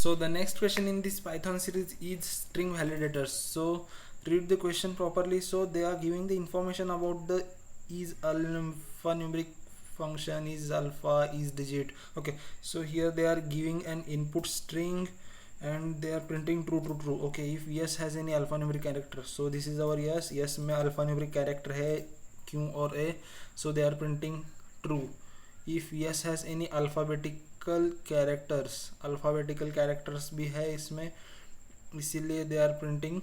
So the next question in this Python series is string validators. So read the question properly. So they are giving the information about the is alphanumeric function, is alpha, is digit. Okay, so here they are giving an input string and they are printing true true true. Okay, if yes has any alphanumeric character, so this is our yes. Yes में alphanumeric character है Q और A, so they are printing true. If yes has any alphabetical characters भी है इसमें, इसीलिए they are printing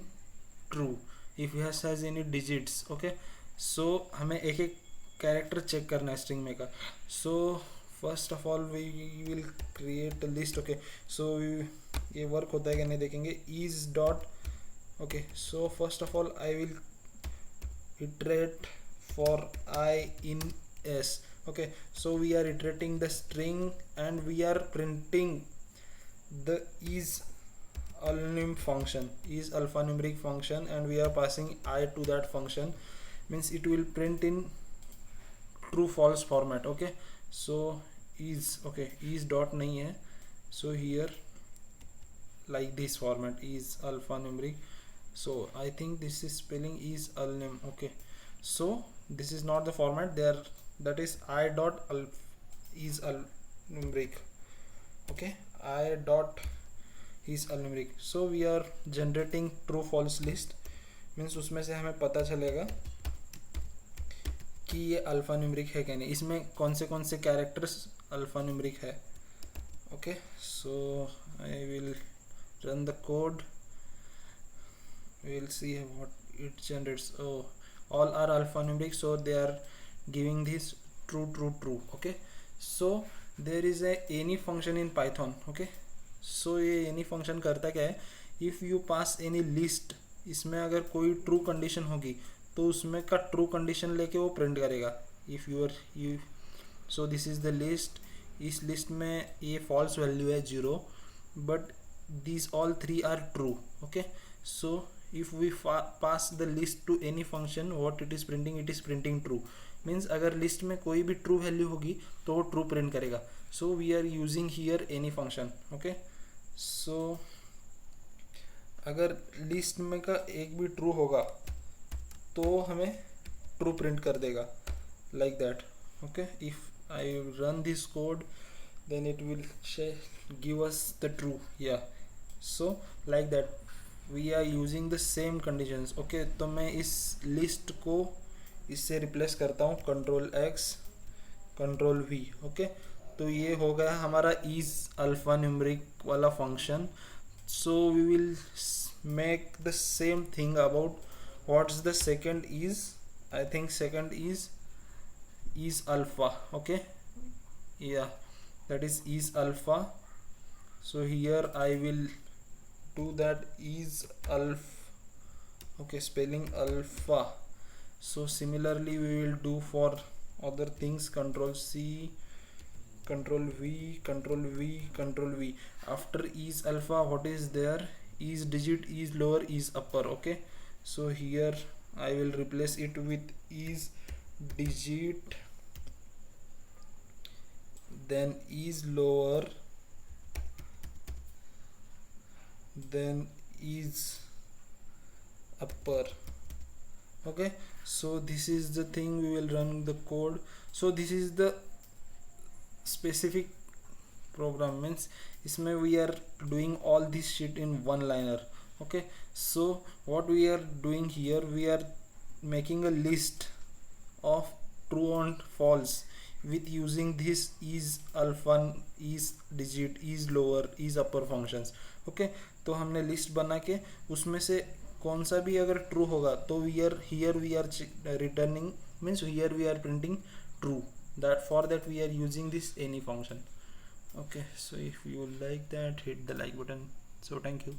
true. If yes has any digits, okay, so हमें एक एक कैरेक्टर चेक करना है स्ट्रिंग में का. So first of all we will create a list. Okay, so ये वर्क होता है कि नहीं देखेंगे. is dot, okay, so first of all I will iterate for I in S. Okay, so we are iterating the string and we are printing the is alphanumeric function and we are passing I to that function, means it will print in true false format. Okay, so is, okay, is dot nahi hai, so here like this format is alphanumeric. So I think this is spelling is alnum. Okay, so this is not the format there, that is I dot is alnumeric. Okay, I dot is alnumeric. So we are generating true false list, means उसमें से हमें पता चलेगा कि ये alphanumeric है क्या नहीं, इसमें कौन से कैरेक्टर्स अल्फान्यूमेरिक है. Okay, so I will run the code. We will see what it generates. Oh, all are alphanumeric, so they are giving this true true true. Okay, so there is a any function in Python. Okay, so ये any function करता क्या है, if you pass any list, इसमें अगर कोई true condition होगी तो उसमें का true condition लेके वो print करेगा. if you so this is the list, इस list में ये false value है 0, but these all three are true. Okay, so if we pass the list to any function, what it is printing, it is printing true. means अगर list में कोई भी true value होगी तो वो true print करेगा. so we are using here any function. okay, so अगर list में का एक भी true होगा तो हमें true print कर देगा like that. okay, if I run this code then it will give us the true. yeah, so like that we are using the same conditions. okay, तो मैं इस list को इससे रिप्लेस करता हूँ control X control V. Okay, तो ये हो गया हमारा is alphanumeric वाला function. so we will make the same thing about what's the second is. I think second is alpha. okay, yeah, that is alpha. so here I will do that is alpha. okay, spelling alpha. so similarly we will do for other things, control C control V control V control V. after is alpha what is there, is digit, is lower, is upper. okay, so here I will replace it with is digit, then is lower, then is upper. okay, so this is the thing we will run the code. so this is the specific program, means इसमें we are doing all this shit in one liner. okay, so what we are doing here, we are making a list of true and false with using this is alpha, is digit, is lower, is upper functions. okay, तो हमने list बना के उसमें से कौन सा भी अगर ट्रू होगा तो here we are returning, means here we are printing true. that for that we are using this any function. okay, so if you like that, hit the like button. so thank you.